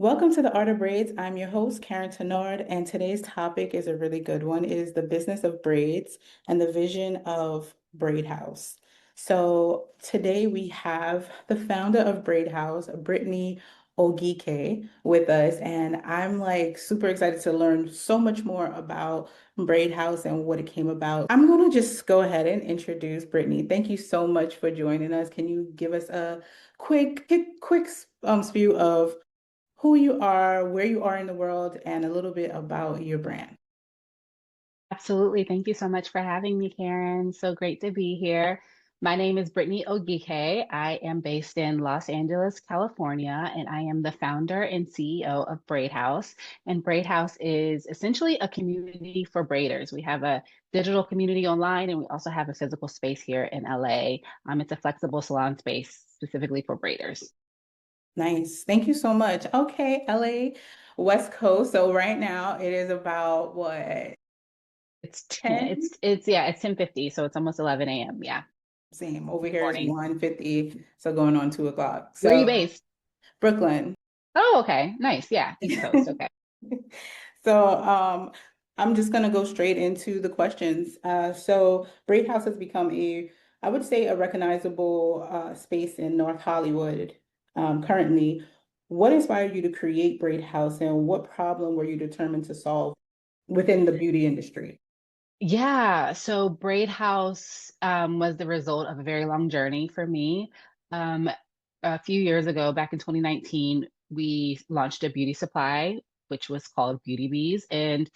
Welcome to the Art of Braids. I'm your host, Karen Tenard, and today's topic is a really good one. It is the business of braids and the vision of BraidHouse. So today we have the founder of BraidHouse, Brittney Ogike, with us, and I'm like super excited to learn so much more about BraidHouse and what it came about. I'm going to just go ahead and introduce Brittney. Thank you so much for joining us. Can you give us a quick spew of who you are, where you are in the world, and a little bit about your brand? Absolutely. Thank you so much for having me, Karen. So great to be here. My name is Brittney Ogike. I am based in Los Angeles, California, and I am the founder and CEO of BraidHouse. And BraidHouse is essentially a community for braiders. We have a digital community online, and we also have a physical space here in LA. It's a flexible salon space specifically for braiders. Nice. Thank you so much. Okay, LA, West Coast. So right now it is about what, It's 10, 10? it's 10:50, so it's almost 11 a.m. Yeah. Same. Over here is Morning. 1:50, so going on 2 o'clock. Where are you So based? Brooklyn. Oh, okay. Nice. Yeah. East Coast. Okay. So I'm just gonna go straight into the questions. So Braid House has become I would say, a recognizable space in North Hollywood currently. What inspired you to create Braid House, and what problem were you determined to solve within the beauty industry? Yeah. So Braid House was the result of a very long journey for me. Um, a few years ago, back in 2019, we launched a beauty supply, which was called Beauty Bees. And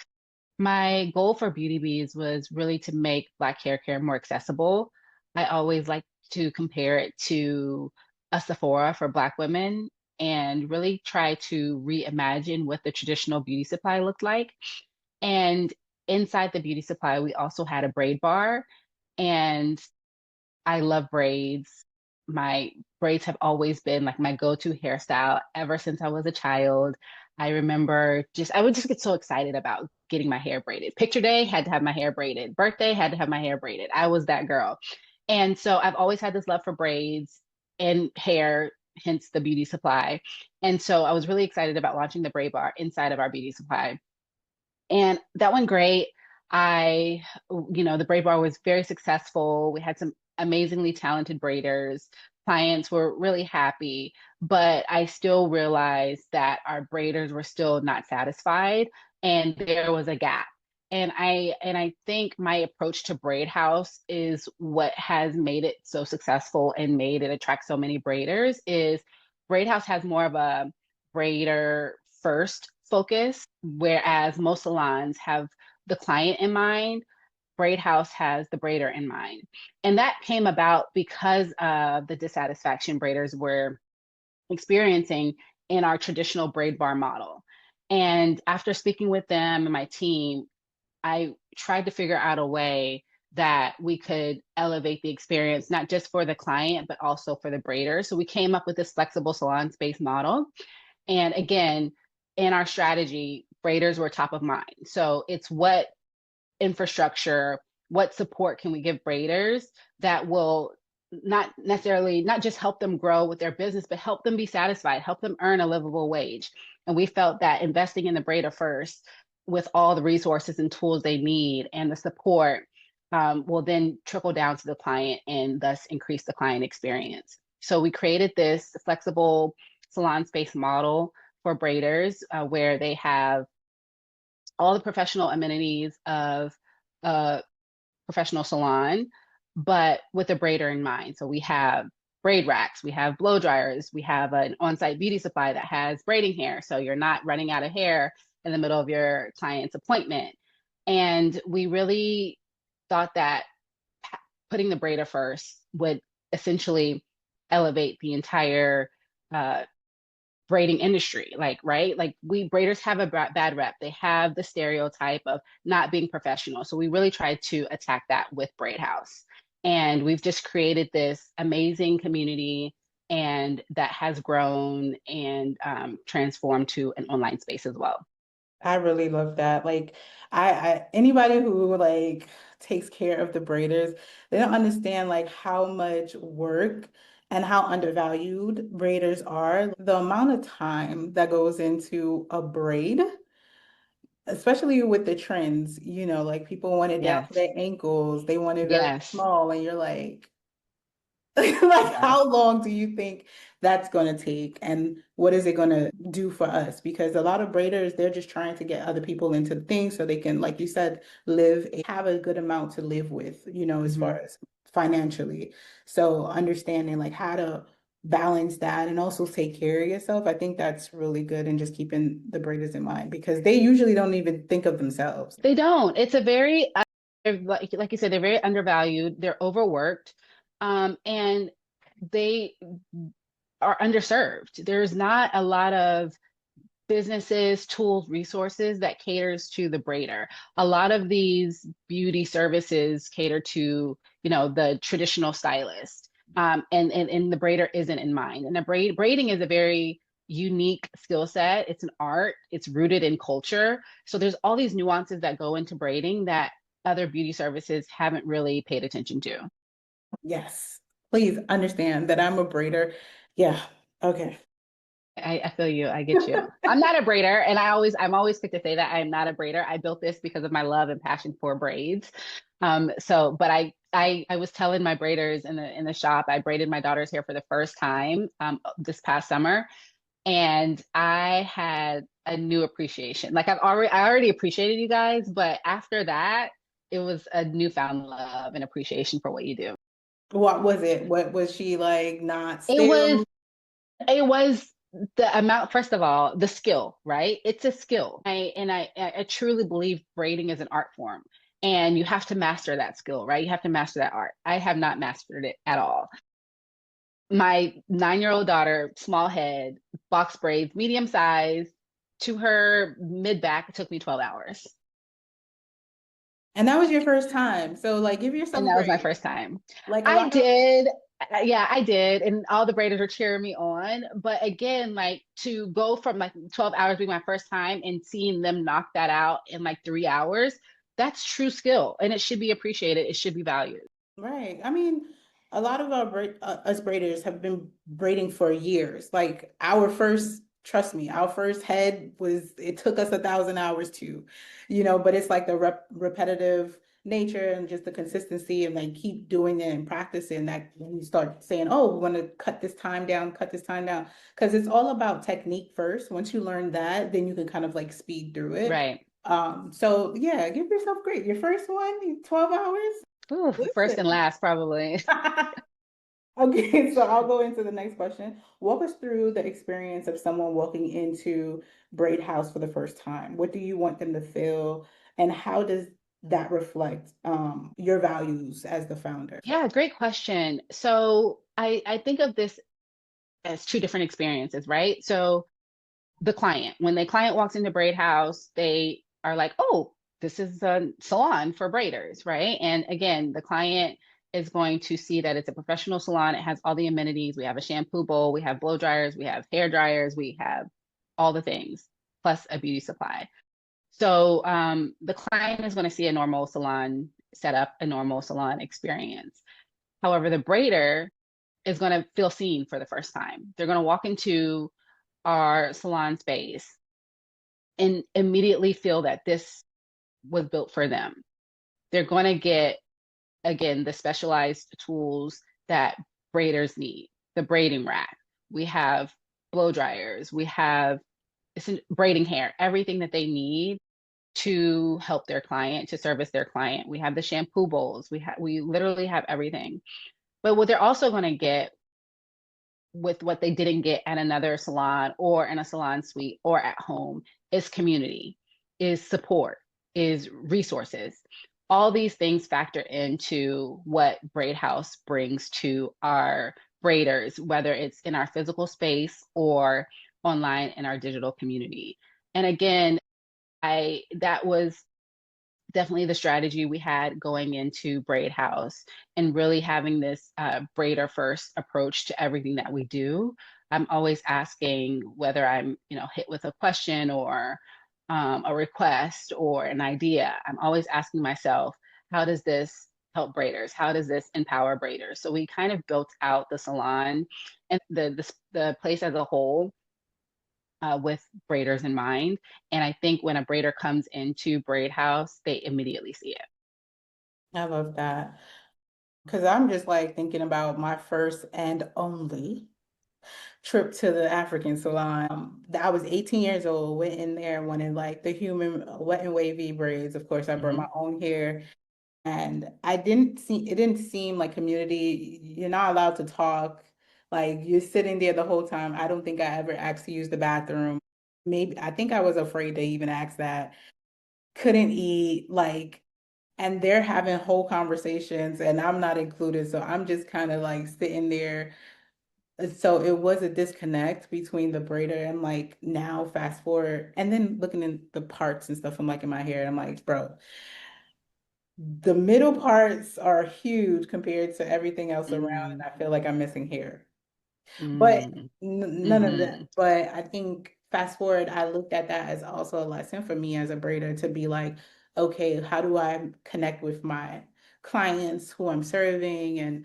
my goal for Beauty Bees was really to make Black hair care more accessible. I always like to compare it to a Sephora for Black women and really try to reimagine what the traditional beauty supply looked like. And inside the beauty supply, we also had a braid bar. And I love braids. My braids have always been like my go-to hairstyle ever since I was a child. I remember I would just get so excited about getting my hair braided. Picture day, had to have my hair braided. Birthday, had to have my hair braided. I was that girl. And so I've always had this love for braids and hair, hence the beauty supply. And so I was really excited about launching the braid bar inside of our beauty supply. And that went great. The braid bar was very successful. We had some amazingly talented braiders. Clients were really happy, but I still realized that our braiders were still not satisfied and there was a gap. And I think my approach to Braid House is what has made it so successful and made it attract so many braiders is Braid House has more of a braider first focus, whereas most salons have the client in mind. Braid House has the braider in mind. And that came about because of the dissatisfaction braiders were experiencing in our traditional braid bar model. And after speaking with them and my team, I tried to figure out a way that we could elevate the experience, not just for the client, but also for the braider. So we came up with this flexible salon space model. And again, in our strategy, braiders were top of mind. So it's what infrastructure, what support can we give braiders that will not just help them grow with their business, but help them be satisfied, help them earn a livable wage. And we felt that investing in the braider first with all the resources and tools they need and the support will then trickle down to the client and thus increase the client experience. So we created this flexible salon space model for braiders where they have all the professional amenities of a professional salon, but with a braider in mind. So we have braid racks, we have blow dryers, we have an on-site beauty supply that has braiding hair. So you're not running out of hair in the middle of your client's appointment. And we really thought that putting the braider first would essentially elevate the entire uh, braiding industry, like, right, like we braiders have a bad rep. They have the stereotype of not being professional, so we really tried to attack that with Braid House. And we've just created this amazing community and that has grown and transformed to an online space as well. I really love that. Like, I anybody who like takes care of the braiders, they don't understand like how much work and how undervalued braiders are. The amount of time that goes into a braid, especially with the trends, like people want it down to Yes. their ankles, they want it very Yes. small, and you're like, like, Yes. how long do you think that's going to take? And what is it going to do for us? Because a lot of braiders, they're just trying to get other people into things so they can, like you said, have a good amount to live with, as Hmm. far as financially. So understanding like how to balance that and also take care of yourself, I think that's really good, and just keeping the braiders in mind because they usually don't even think of themselves. They don't. It's a very, like you said, they're very undervalued. They're overworked, and they are underserved. There's not a lot of businesses, tools, resources that caters to the braider. A lot of these beauty services cater to, the traditional stylist. And the braider isn't in mind. And the braiding is a very unique skill set. It's an art, it's rooted in culture. So there's all these nuances that go into braiding that other beauty services haven't really paid attention to. Yes. Please understand that I'm a braider. Yeah. Okay. I feel you. I get you. I'm not a braider, and I'm always quick to say that I am not a braider. I built this because of my love and passion for braids. But I was telling my braiders in the shop, I braided my daughter's hair for the first time this past summer, and I had a new appreciation. Like I already appreciated you guys, but after that, it was a newfound love and appreciation for what you do. What was it? What was she like, not It was still? It was the amount, first of all, the skill, right? It's a skill. I truly believe braiding is an art form and you have to master that skill, right? You have to master that art. I have not mastered it at all. My 9-year-old daughter, small head, box braids, medium size to her mid back, it took me 12 hours. And that was your first time. So like give And yourself that was my grace. first time. Like a I lot of did. Yeah, I did. And all the braiders were cheering me on. But again, like to go from like 12 hours being my first time and seeing them knock that out in like 3 hours, that's true skill and it should be appreciated. It should be valued. Right. I mean, a lot of us braiders have been braiding for years. Like our first, trust me, our first head it took us 1,000 hours to, but it's like the repetitive nature and just the consistency and like keep doing it and practicing that when you start saying, oh, we want to cut this time down. Because it's all about technique first. Once you learn that, then you can kind of like speed through it. Right. So yeah, give yourself grace. Your first one, 12 hours. Ooh, first and Listen. last, probably. Okay, so I'll go into the next question. Walk us through the experience of someone walking into Braid House for the first time. What do you want them to feel, and how does that reflect your values as the founder? Yeah, great question. So I think of this as two different experiences, right? So the client. When the client walks into Braid House, they are like, oh, this is a salon for braiders, right? And again, the client is going to see that it's a professional salon. It has all the amenities. We have a shampoo bowl, we have blow dryers, we have hair dryers, we have all the things, plus a beauty supply. So the client is going to see a normal salon setup, a normal salon experience. However, the braider is going to feel seen for the first time. They're going to walk into our salon space and immediately feel that this was built for them. They're going to get, again, the specialized tools that braiders need, the braiding rack. We have blow dryers, we have braiding hair, everything that they need to help their client, to service their client. We have the shampoo bowls, we literally have everything. But what they're also going to get with what they didn't get at another salon or in a salon suite or at home is community, is support, is resources. All these things factor into what Braid House brings to our braiders, whether it's in our physical space or online in our digital community. And again, I that was definitely the strategy we had going into Braid House and really having this braider first approach to everything that we do. I'm always asking whether I'm, hit with a question or a request or an idea. I'm always asking myself, how does this help braiders? How does this empower braiders? So we kind of built out the salon and the place as a whole with braiders in mind. And I think when a braider comes into Braid House, they immediately see it. I love that. Because I'm just like thinking about my first and only trip to the African salon. I was 18 years old, went in there, wanted like the human wet and wavy braids. Of course, I brought Hmm. my own hair. And I didn't see, it didn't seem like community. You're not allowed to talk. Like you're sitting there the whole time. I don't think I ever asked to use the bathroom. Maybe I think I was afraid to even ask that. Couldn't eat, like, and they're having whole conversations and I'm not included. So I'm just kind of like sitting there. So it was a disconnect between the braider and like now fast forward and then looking in the parts and stuff I'm like in my hair. I'm like, bro, the middle parts are huge compared to everything else around, and Mm, I feel like I'm missing hair. But mm, none of hmm. that. But I think fast forward, I looked at that as also a lesson for me as a braider to be like, okay, how do I connect with my clients who I'm serving and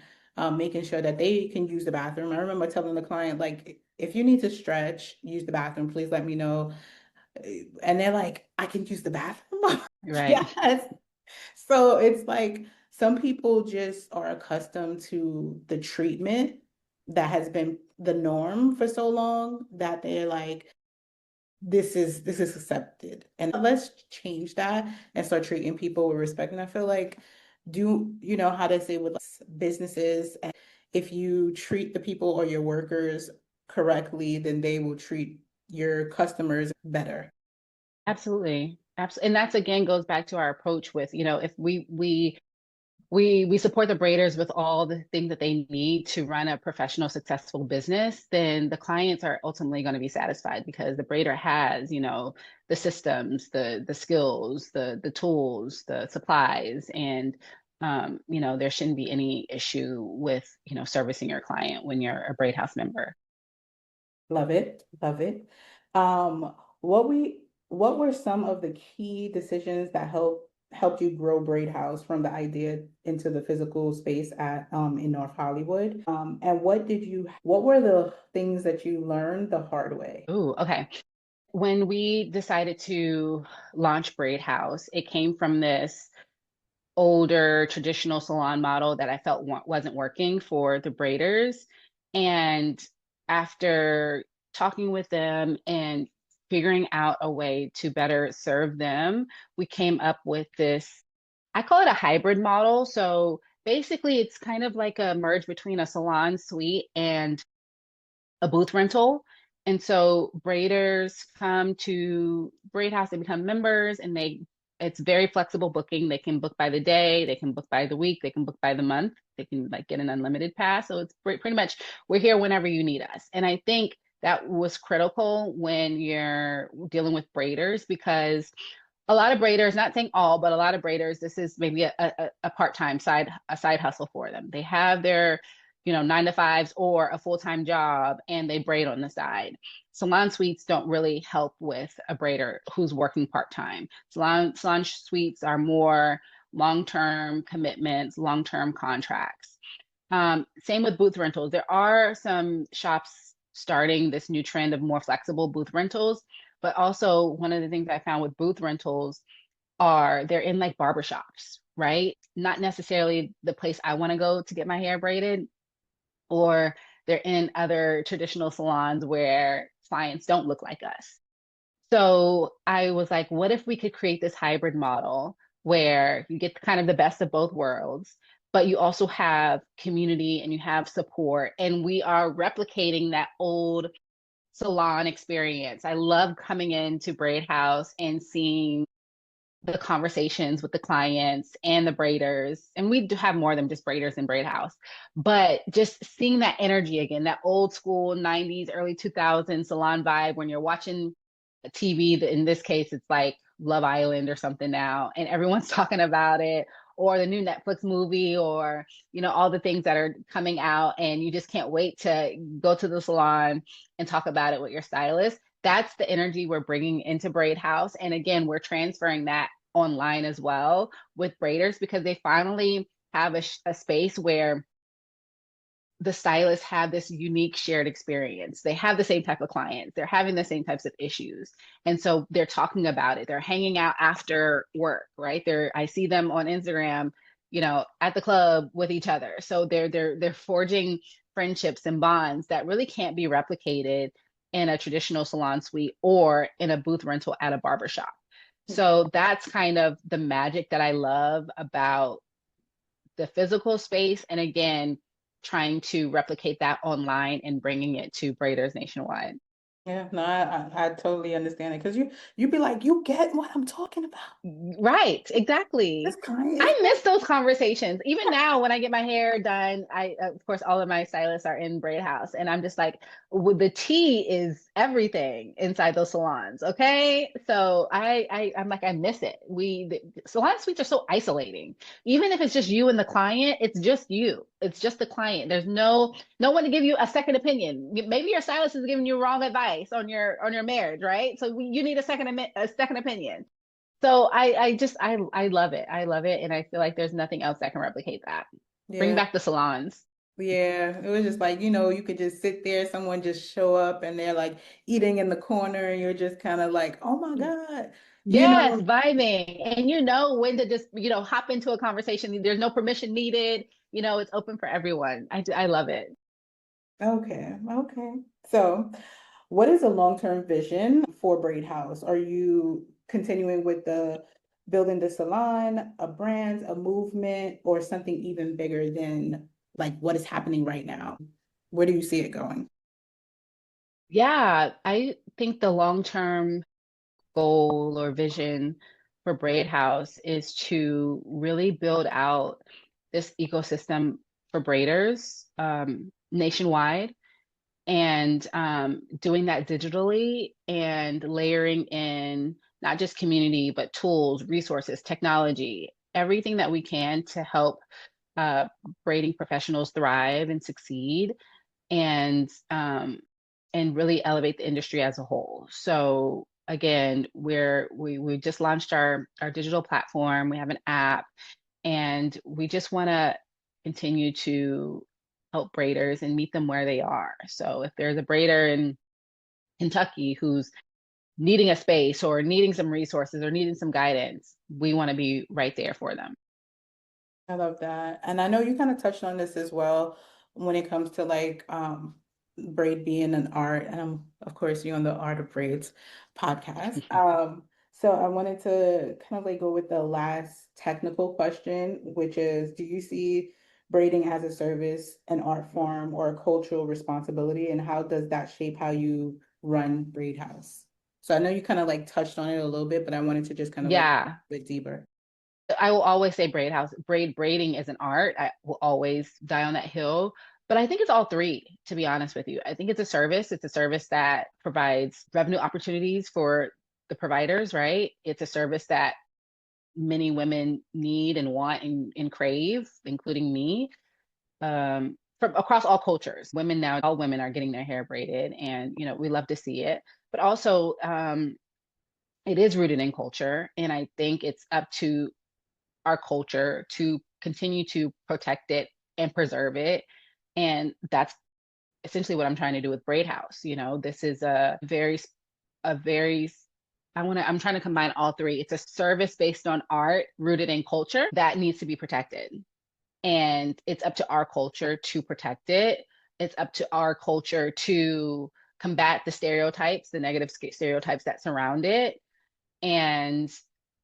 making sure that they can use the bathroom. I remember telling the client, like, if you need to stretch, use the bathroom, please let me know. And they're like, I can use the bathroom. Right. Yes. So it's like some people just are accustomed to the treatment that has been the norm for so long that they're like, this is accepted. And let's change that and start treating people with respect. And I feel like do you know how they say with businesses, and if you treat the people or your workers correctly, then they will treat your customers better. Absolutely. Absolutely. And that's again goes back to our approach with, if we support the braiders with all the things that they need to run a professional, successful business, then the clients are ultimately going to be satisfied because the braider has, the systems, the skills, the tools, the supplies, and there shouldn't be any issue with, servicing your client when you're a Braid House member. Love it, love it. Um, what were some of the key decisions that helped you grow Braid House from the idea into the physical space at in North Hollywood? And what were the things that you learned the hard way? Ooh, okay. When we decided to launch Braid House, it came from this older traditional salon model that I felt wasn't working for the braiders. And after talking with them and figuring out a way to better serve them, we came up with this, I call it a hybrid model. So basically, it's kind of like a merge between a salon suite and a booth rental. And so braiders come to Braid House, they become members and it's very flexible booking. They can book by the day, they can book by the week, they can book by the month, they can like get an unlimited pass. So it's pretty much we're here whenever you need us. And I think that was critical when you're dealing with braiders because a lot of braiders, not saying all, but a lot of braiders, this is maybe a part-time side hustle for them. They have their, 9 to 5s or a full-time job and they braid on the side. Salon suites don't really help with a braider who's working part-time. Salon suites are more long-term commitments, long-term contracts. Same with booth rentals. There are some shops starting this new trend of more flexible booth rentals, but also one of the things I found with booth rentals are they're in like barbershops, right? Not necessarily the place I want to go to get my hair braided, or they're in other traditional salons where clients don't look like us. So I was like, what if we could create this hybrid model where you get kind of the best of both worlds, but you also have community and you have support, and we are replicating that old salon experience. I love coming into Braid House and seeing the conversations with the clients and the braiders. And we do have more than just braiders in Braid House, but just seeing that energy again, that old school 90s, early 2000s salon vibe when you're watching TV. In this case, it's like Love Island or something now, and everyone's talking about it, or the new Netflix movie, or all the things that are coming out, and you just can't wait to go to the salon and talk about it with your stylist. That's the energy we're bringing into Braid House, and again, we're transferring that online as well with braiders because they finally have a space where the stylists have this unique shared experience. They have the same type of clients. They're having the same types of issues. And so they're talking about it. They're hanging out after work, right? I see them on Instagram, at the club with each other. So they're forging friendships and bonds that really can't be replicated in a traditional salon suite or in a booth rental at a barbershop. So that's kind of the magic that I love about the physical space. And again, trying to replicate that online and bringing it to braiders nationwide. Yeah, no, I totally understand it because you'd be like, you get what I'm talking about. Right, This exactly. client. I miss those conversations. Even now, when I get my hair done, of course, all of my stylists are in BraidHouse, and I'm just like, the tea is everything inside those salons. Okay, so I'm like, I miss it. The salon suites are so isolating. Even if it's just you and the client, it's just you. It's just the client. There's no one to give you a second opinion. Maybe your stylist is giving you wrong advice on your marriage, right? So you need a second opinion. So I love it. I love it. And I feel like there's nothing else that can replicate that. Bring Yeah. back the salons. Yeah, it was just like, you could just sit there, someone just show up and they're like eating in the corner and you're just kind of like, oh my God, you Yes, know, vibing. And you know when to just, hop into a conversation. There's no permission needed. It's open for everyone. I love it. okay, okay. So, what is a long-term vision for Braid House? Are you continuing with the building the salon, a brand, a movement, or something even bigger than like what is happening right now? Where do you see it going? Yeah, I think the long-term goal or vision for Braid House is to really build out this ecosystem for braiders nationwide, and doing that digitally and layering in not just community, but tools, resources, technology, everything that we can to help uh, braiding professionals thrive and succeed, and really elevate the industry as a whole. So again, we just launched our digital platform. We have an app, and we just want to continue to help braiders and meet them where they are. So if there's a braider in Kentucky who's needing a space or needing some resources or needing some guidance, we want to be right there for them. I love that. And I know you kind of touched on this as well when it comes to like braid being an art. And of course you on the Art of Braids podcast. So I wanted to kind of like go with the last technical question, which is, do you see braiding as a service, an art form, or a cultural responsibility? And how does that shape how you run Braid House? So I know you kind of like touched on it a little bit, but I wanted to just kind of like a Yeah, bit deeper. I will always say braiding is an art. I will always die on that hill. But I think it's all three, to be honest with you. I think it's a service. It's a service that provides revenue opportunities for the providers, right? It's a service that many women need and want and crave, including me, from across all cultures. Women now, all women are getting their hair braided, and we love to see it. But also, it is rooted in culture, and I think it's up to our culture to continue to protect it and preserve it. And that's essentially what I'm trying to do with Braid House. This is a very, I'm trying to combine all three. It's a service based on art rooted in culture that needs to be protected. And it's up to our culture to protect it. It's up to our culture to combat the stereotypes, the negative stereotypes that surround it. And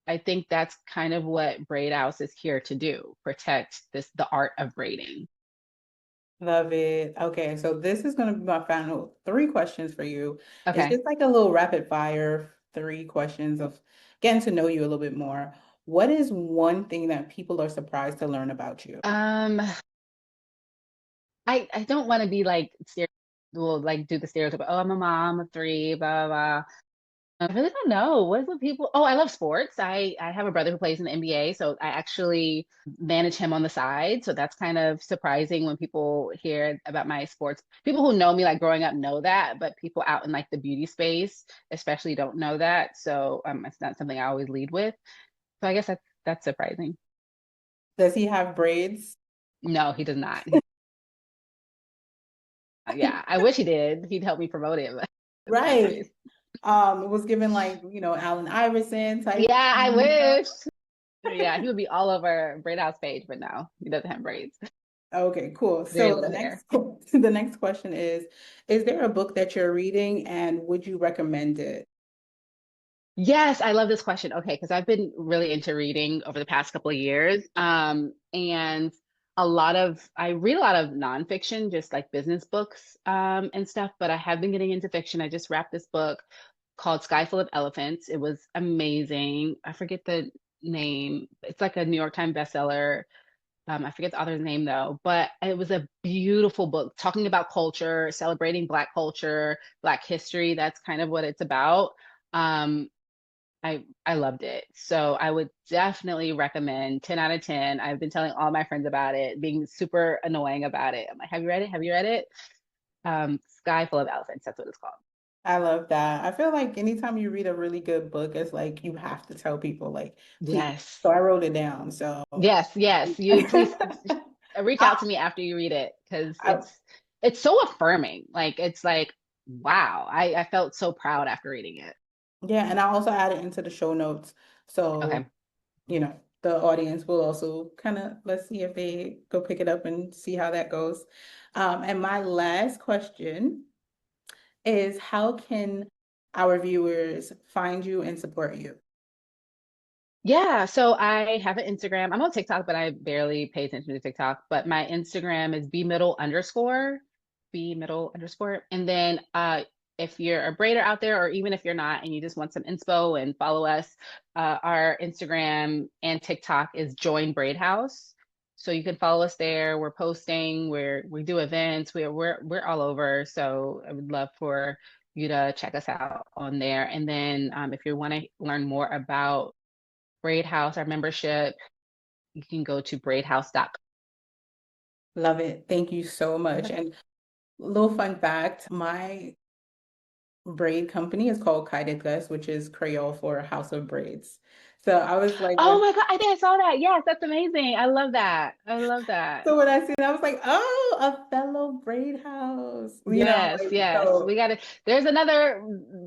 I think that's kind of what Braid House is here to do, protect the art of braiding. Love it. Okay, so this is going to be my final three questions for you. It's Okay. just like a little rapid fire three questions of getting to know you a little bit more. What is one thing that people are surprised to learn about you? Um, I don't want to be like well, like do the stereotype. Oh, I'm a mom of three, blah blah. I really don't know. What is what people? Oh, I love sports. I have a brother who plays in the NBA, so I actually manage him on the side. So that's kind of surprising when people hear about my sports. People who know me, like growing up, know that, but people out in like the beauty space, especially, don't know that. So it's not something I always lead with. So I guess that's surprising. Does he have braids? No, he does not. Yeah, I wish he did. He'd help me promote it, but that's not the Right. case. It was given like, Allen Iverson type. Yeah, I wish. Yeah, he would be all over BraidHouse page, but no, he doesn't have braids. Okay, cool. Very So the little hair. next the next question is there a book that you're reading and would you recommend it? Yes, I love this question. Okay, because I've been really into reading over the past couple of years. And I read a lot of nonfiction, just like business books, and stuff, but I have been getting into fiction. I just wrapped this book called Sky Full of Elephants. It was amazing. I forget the name. It's like a New York Times bestseller. I forget the author's name though, but it was a beautiful book talking about culture, celebrating Black culture, Black history. That's kind of what it's about. Um, I loved it. So I would definitely recommend 10 out of 10. I've been telling all my friends about it, being super annoying about it. I'm like, have you read it? Have you read it? Sky Full of Elephants, that's what it's called. I love that. I feel like anytime you read a really good book, it's like you have to tell people like, please. Yes. So I wrote it down. So Yes, yes. You please reach I, out to me after you read it because I, it's so affirming. Like it's like, wow, I felt so proud after reading it. yeah, and I also added into the show notes. So, Okay. the audience will also kind of let's see if they go pick it up and see how that goes. And my last question is how can our viewers find you and support you? Yeah, so I have an Instagram. I'm on TikTok, but I barely pay attention to TikTok. But my Instagram is b middle underscore. And then if you're a braider out there, or even if you're not and you just want some inspo and follow us, our Instagram and TikTok is Join BraidHouse. So you can follow us there. We're posting, we do events, we're all over. So I would love for you to check us out on there. And then if you want to learn more about Braid House, our membership, you can go to braidhouse.com. Love it. Thank you so much. And little fun fact, my braid company is called Kaided Gus, which is Creole for House of Braids. So I was like, Oh my God, I think I saw that. Yes, that's amazing. I love that. I love that. so when I seen it, I was like, oh, a fellow braid house, Yes, like yes. so There's another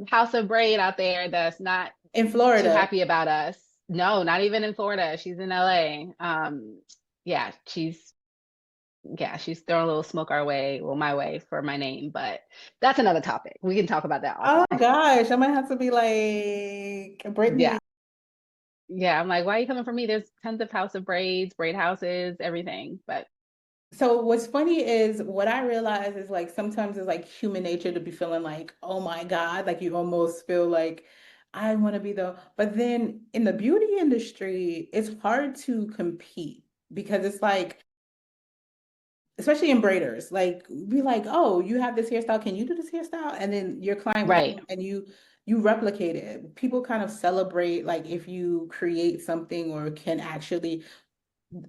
House of Braid out there that's not in too Florida. happy about us. No, not even in Florida. She's in LA. Yeah, she's throwing a little smoke our way, well, my way for my name, but that's another topic. We can talk about that Oh offline. gosh, I might have to be like Yeah. Brittney. Yeah, I'm like, why are you coming for me? There's tons of House of Braids, braid houses, everything. But So what's funny is what I realize is like sometimes it's like human nature to be feeling like, oh my God, like you almost feel like I want to be but then in the beauty industry, it's hard to compete because it's like, especially in braiders, like be like, oh, you have this hairstyle, can you do this hairstyle? And then your client will right. come and you replicate it. People kind of celebrate like if you create something or can actually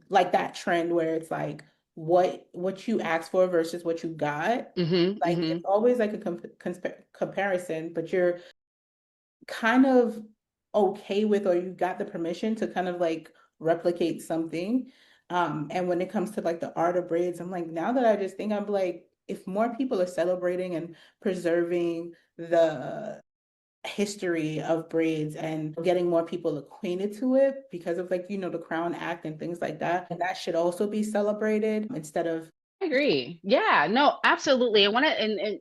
like that trend where it's like what you asked for versus what you got. Mm-hmm. Like Mm-hmm. it's always like a comparison, but you're kind of okay with or you got the permission to kind of like replicate something. And when it comes to like the art of braids, I'm like, now that I just think I'm like, if more people are celebrating and preserving the history of braids and getting more people acquainted to it because of like, the Crown Act and things like that. And that should also be celebrated instead of I agree. Yeah, no, absolutely. I want to,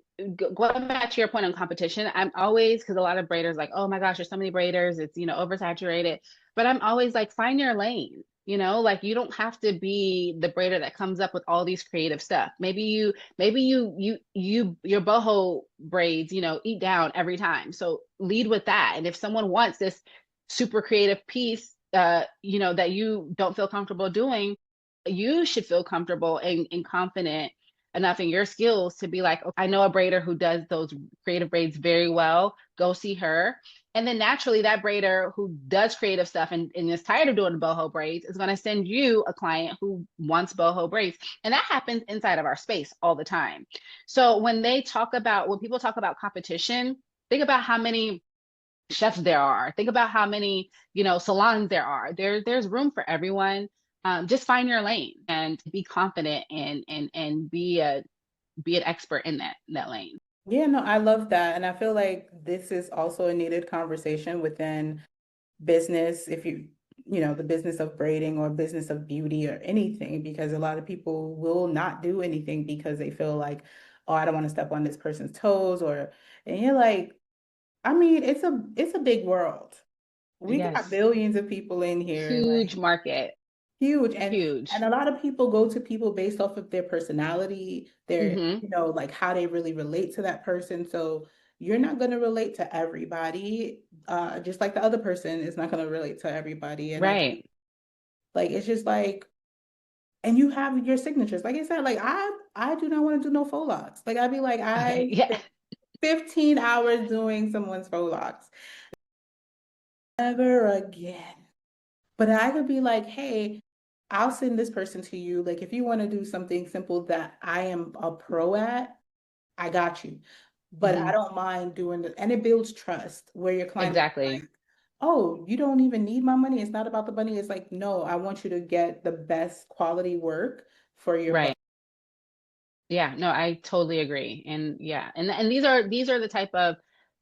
going back to your point on competition, I'm always, because a lot of braiders like, oh my gosh, there's so many braiders, it's, oversaturated. But I'm always like, find your lane. Like you don't have to be the braider that comes up with all these creative stuff. Maybe your boho braids, eat down every time. So lead with that. And if someone wants this super creative piece, that you don't feel comfortable doing, you should feel comfortable and confident enough in your skills to be like, okay, I know a braider who does those creative braids very well. Go see her. And then naturally, that braider who does creative stuff and is tired of doing boho braids is going to send you a client who wants boho braids. And that happens inside of our space all the time. So when people talk about competition, think about how many chefs there are. Think about how many, salons there are. There's room for everyone. Just find your lane and be confident and be an expert in that lane. Yeah, no, I love that. And I feel like this is also a needed conversation within business, if the business of braiding or business of beauty or anything, because a lot of people will not do anything because they feel like, oh, I don't want to step on this person's toes, and you're like, I mean, it's a big world. We got Yes, billions of people in here, huge like market, huge. And huge. a lot of people go to people based off of their personality, their, Hmm. like how they really relate to that person. So you're not going to relate to everybody, just like the other person is not going to relate to everybody. And I think Right. like it's just like, and you have your signatures. Like I said, like I do not want to do no faux locks. Like I'd be like, Okay. I Yeah. spent 15 hours doing someone's faux locks. Never again. But I could be like, hey, I'll send this person to you. Like, if you want to do something simple that I am a pro at, I got you. But I Hmm. don't mind doing it. And it builds trust where your client is Exactly. like, oh, you don't even need my money. It's not about the money. It's like, no, I want you to get the best quality work for your buck. Right. Yeah, no, I totally agree. And yeah, and these are the type of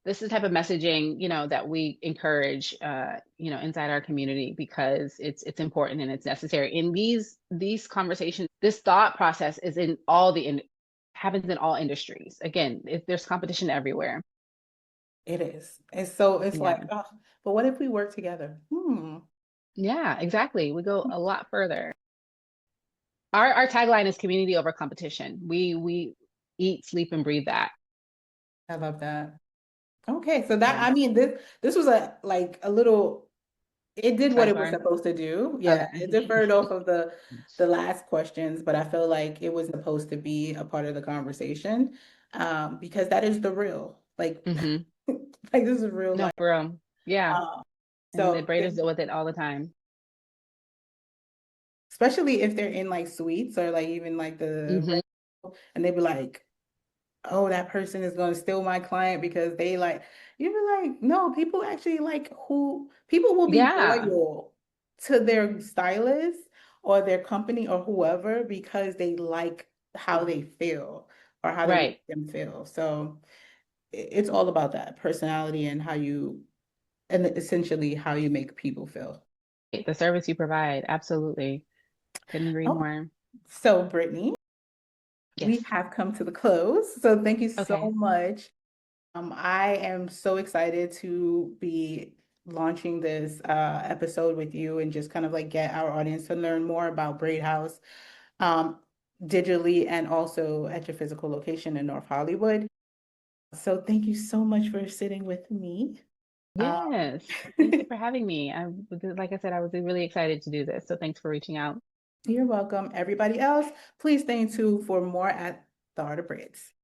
this is the type of messaging, that we encourage inside our community because it's important and it's necessary. In these conversations, this thought process is in all happens in all industries. Again, there's competition everywhere. It is. And so it's like, Yeah. oh, but what if we work together? Yeah, exactly. We go a lot further. Our tagline is community over competition. We eat, sleep, and breathe that. I love that. Okay, so that Yeah. I mean this was a little. It did what it was Sidebar. supposed to do. Yeah, it Okay. deferred off of the last questions, but I feel like it was supposed to be a part of the conversation, because that is the real, like, Hmm. like this is real No, life. for real. Yeah. Um, And the so braiders deal with it all the time. especially if they're in like suites or like even like Hmm. and they'd be like, oh, that person is going to steal my client because they like, you'd be like, no, people actually like who people will be Yeah. loyal to their stylist or their company or whoever because they like how they feel or how they Right. make them feel. So it's all about that personality and and essentially how you make people feel. The service you provide. Absolutely. Couldn't agree Oh, more. so Brittany, we Yes. have come to the close. So thank you so Okay. much. I am so excited to be launching this episode with you and just kind of like get our audience to learn more about Braid House, um, digitally and also at your physical location in North Hollywood. So thank you so much for sitting with me. Um, Yes. Thank you for having me. Like I said, I was really excited to do this. So thanks for reaching out. you're welcome. Everybody else, please stay tuned for more at the Art of Braids.